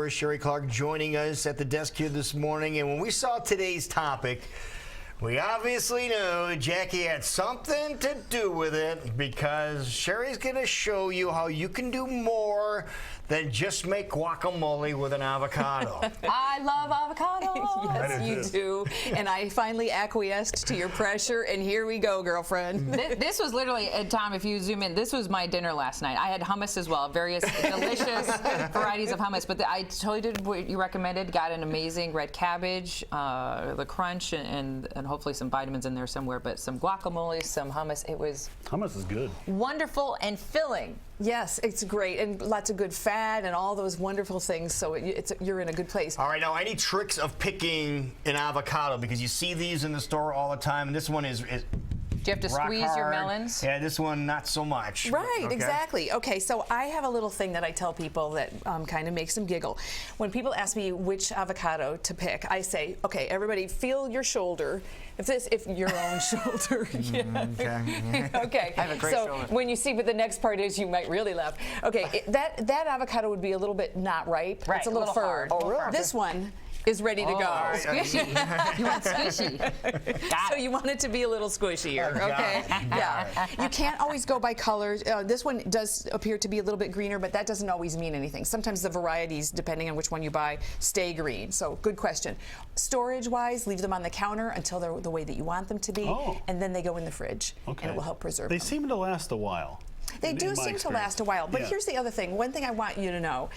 Flores, Sherry Clark joining us at the desk here this morning. And when we saw today's topic, we obviously knew Jackie had something to do with it, because Sherry's going to show you how you can do more than just make guacamole with an avocado. I love avocados. Yes, you do. And I finally acquiesced to your pressure, and here we go, girlfriend. This was literally, Tom, if you zoom in, this was my dinner last night. I had hummus as well, various delicious varieties of hummus, but I totally did what you recommended. Got an amazing red cabbage, the crunch, and hopefully some vitamins in there somewhere, but some guacamole, some hummus. It was Hummus is good. wonderful and filling. Yes, it's great, and lots of good fat and all those wonderful things, so you're in a good place. All right, now any tricks of picking an avocado, because you see these in the store all the time, and this one is Do you have to squeeze your melons? Yeah, this one not so much. Right, Okay. exactly. Okay, so I have a little thing that I tell people that kind of makes them giggle. When people ask me which avocado to pick, I say, okay, everybody feel your shoulder. If your own shoulder. Yeah. Okay. Okay. I have a great shoulder. When you see what the next part is, you might really laugh. Okay, that avocado would be a little bit not ripe. Right, It's a little firm. hard. Oh, really? This one is ready to go. Squishy. You want squishy. So you want it to be a little squishier, okay? Yeah. You can't always go by colors. This one does appear to be a little bit greener, but that doesn't always mean anything. Sometimes the varieties, depending on which one you buy, stay green. So good question. Storage-wise, leave them on the counter until they're the way that you want them to be, and then they go in the fridge, and it will help preserve them. They seem to last a while. They do seem to last a while. But here's the other thing. One thing I want you to know.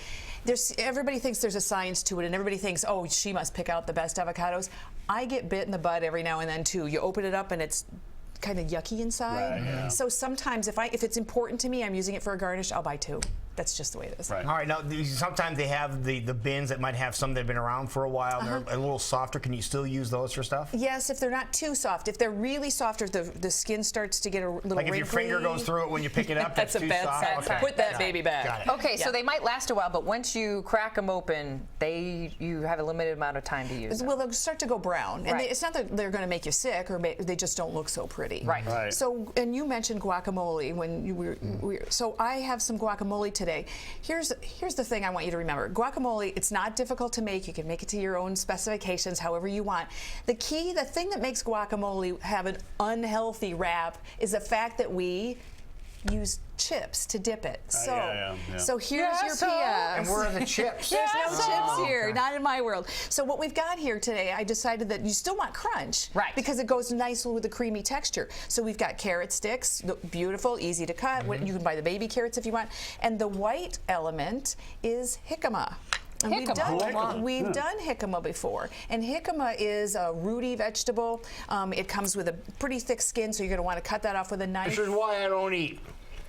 Everybody thinks there's a science to it, and everybody thinks, oh, she must pick out the best avocados. I get bit in the butt every now and then, too. You open it up, and it's kind of yucky inside. Right, yeah. So sometimes if it's important to me, I'm using it for a garnish, I'll buy two. That's just the way it is. Right. All right, now sometimes they have the bins that might have some that have been around for a while, and they're a little softer. Can you still use those for stuff? Yes, if they're not too soft. If they're really soft, or the skin starts to get a little Like if wrinkly. your finger goes through it when you pick it up, that's too a bad soft? sign. Okay. Put that baby back. Got it. Okay, so they might last a while, but once you crack them open, you have a limited amount of time to use them. Well, they'll start to go brown. And Right. it's not that they're going to make you sick, or they just don't look so pretty. Right. Right. So, and you mentioned guacamole when you were, so I have some guacamole today. Here's the thing I want you to remember. Guacamole, it's not difficult to make. You can make it to your own specifications, however you want. The thing that makes guacamole have an unhealthy rap is the fact that we use chips to dip it. So here's your PS. And where are the chips? There's no chips here, not in my world. So what we've got here today, I decided that you still want crunch, right? Because it goes nice with the creamy texture. So we've got carrot sticks, beautiful, easy to cut. You can buy the baby carrots if you want. And the white element is jicama. And we've done jicama before. And jicama is a rooty vegetable. It comes with a pretty thick skin, so you're going to want to cut that off with a knife. This is why I don't eat.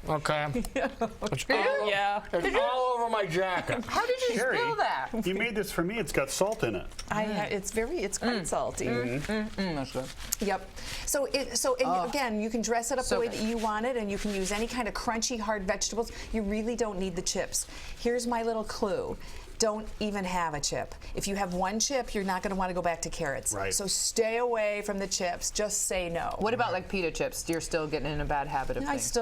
Okay. It's all over my jacket. How did you spill that? You made this for me. It's got salt in it. It's quite salty. That's good. Yep. So again, you can dress it up the way that you want it, and you can use any kind of crunchy, hard vegetables. You really don't need the chips. Here's my little clue. Don't even have a chip. If you have one chip, you're not going to want to go back to carrots. Right. So stay away from the chips. Just say no. What about like pita chips? You're still getting in a bad habit of things.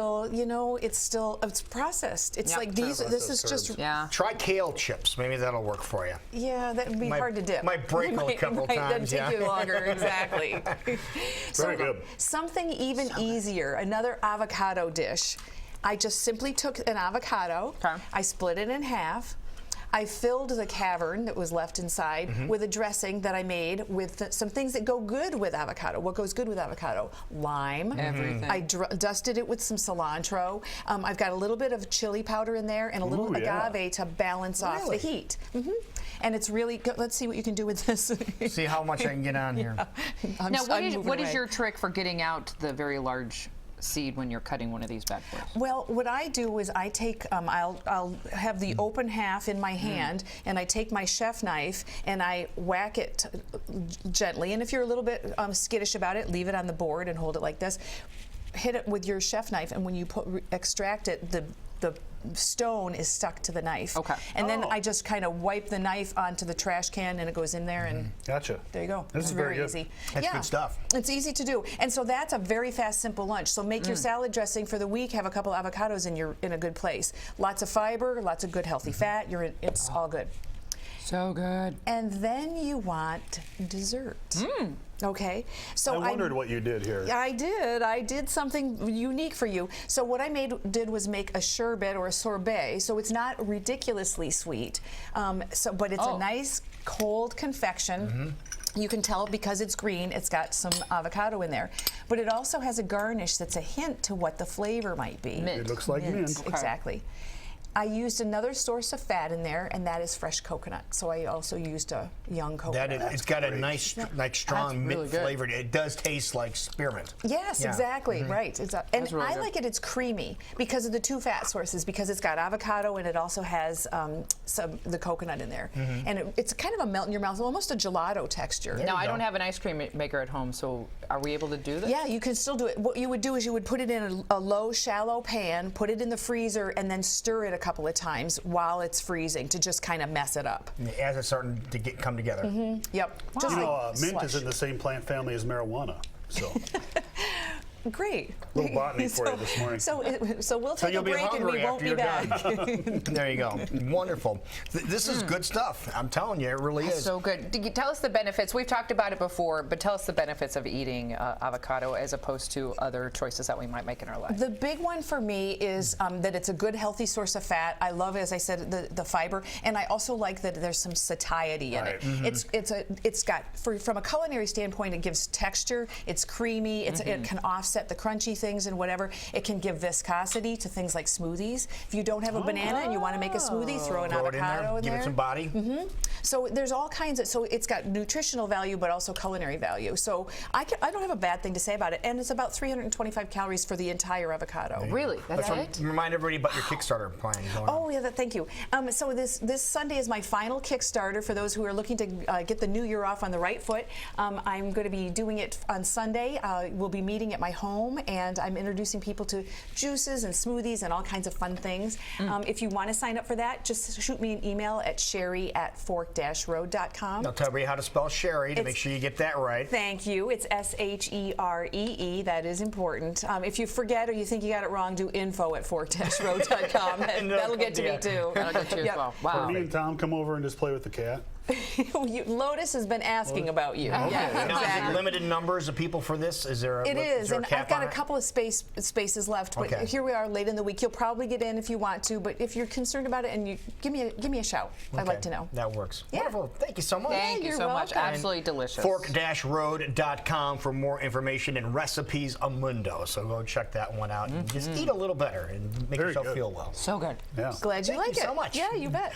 It's processed. It's like this is just. Yeah. Try kale chips. Maybe that'll work for you. Yeah, that would be hard to dip. Might break a couple times. That'd take you longer, exactly. Very good. Something even easier, another avocado dish. I just simply took an avocado, I split it in half, I filled the cavern that was left inside with a dressing that I made with some things that go good with avocado. What goes good with avocado? Lime. Everything. I dusted it with some cilantro. I've got a little bit of chili powder in there and a little agave to balance off the heat. And it's really good. Let's see what you can do with this. See how much I can get on here. Now, what is your trick for getting out the very large seed when you're cutting one of these bad boys? Well, what I do is I take, I'll have the open half in my hand, and I take my chef knife and I whack it gently. And if you're a little bit skittish about it, leave it on the board and hold it like this. Hit it with your chef knife, and when you extract it, the stone is stuck to the knife. Okay. And then I just kind of wipe the knife onto the trash can, and it goes in there, and Gotcha. there you go. This is very good. easy. That's good stuff. It's easy to do. And so that's a very fast, simple lunch. So make your salad dressing for the week, have a couple avocados, and you're in a good place. Lots of fiber, lots of good healthy fat. It's all good. So good. And then you want dessert. Okay, so I wondered what you did here. I did something unique for you. So what I did was make a sherbet or a sorbet. So it's not ridiculously sweet, but it's a nice cold confection. You can tell because it's green, it's got some avocado in there. But it also has a garnish that's a hint to what the flavor might be. Mint. It looks like mint. Exactly. I used another source of fat in there, and that is fresh coconut. So I also used a young coconut. It's got a nice, like strong mint really good. flavor. It does taste like spearmint. Yes, Yeah. exactly, right. And really I good. like it, it's creamy because of the two fat sources, because it's got avocado and it also has the coconut in there. And it's kind of a melt in your mouth, almost a gelato texture. Now, you I go. don't have an ice cream maker at home, so are we able to do this? Yeah, you can still do it. What you would do is you would put it in a low, shallow pan, put it in the freezer, and then stir it a couple of times while it's freezing to just kind of mess it up. As it's starting to come together. Yep. Just You know, like mint is slush. in the same plant family as marijuana. So Great. Little botany for you this morning. So we'll take you'll a be break and we hungry won't after be you're back. done. There you go. Wonderful. This is good stuff. I'm telling you, it really is. So good. Tell us the benefits. We've talked about it before, but tell us the benefits of eating avocado as opposed to other choices that we might make in our life. The big one for me is that it's a good, healthy source of fat. I love, as I said, the fiber, and I also like that there's some satiety in it. It's got, from a culinary standpoint, it gives texture. It's creamy. It can offset the crunchy things and whatever. It can give viscosity to things like smoothies. If you don't have a banana and you want to make a smoothie, throw an Throw it in avocado there, in give there. it some body. So there's all kinds of, so it's got nutritional value, but also culinary value. So I don't have a bad thing to say about it. And it's about 325 calories for the entire avocado. Really? That's it? Remind everybody about your Kickstarter plan going on. Oh yeah, thank you. So this Sunday is my final Kickstarter for those who are looking to get the new year off on the right foot. I'm going to be doing it on Sunday. We'll be meeting at my home, and I'm introducing people to juices and smoothies and all kinds of fun things. If you want to sign up for that, just shoot me an email at sherry@fork-road.com. I'll tell everybody how to spell Sherry to make sure you get that right. Thank you. It's SHEREE. That is important. If you forget or you think you got it wrong, do info@fork-road.com. That'll get to me too. That'll get you as well. Wow. me and Tom come over and just play with the cat. Lotus has been asking about you. Yeah, Now, is it exactly. limited numbers of people for this? Is there? It is, there a and cap I've got on a it? couple of spaces left. But Okay. here we are, late in the week. You'll probably get in if you want to, but if you're concerned about it, and you give me a shout. I'd like to know. That works. Yeah. Wonderful. Thank you so much. Thank you you're so much. welcome. Absolutely delicious. Fork-road.com for more information and recipes amundo. So go check that one out and just eat a little better and make Very yourself good. feel well. So good. Yeah. Glad you Thank like you it. so much. Yeah, you bet.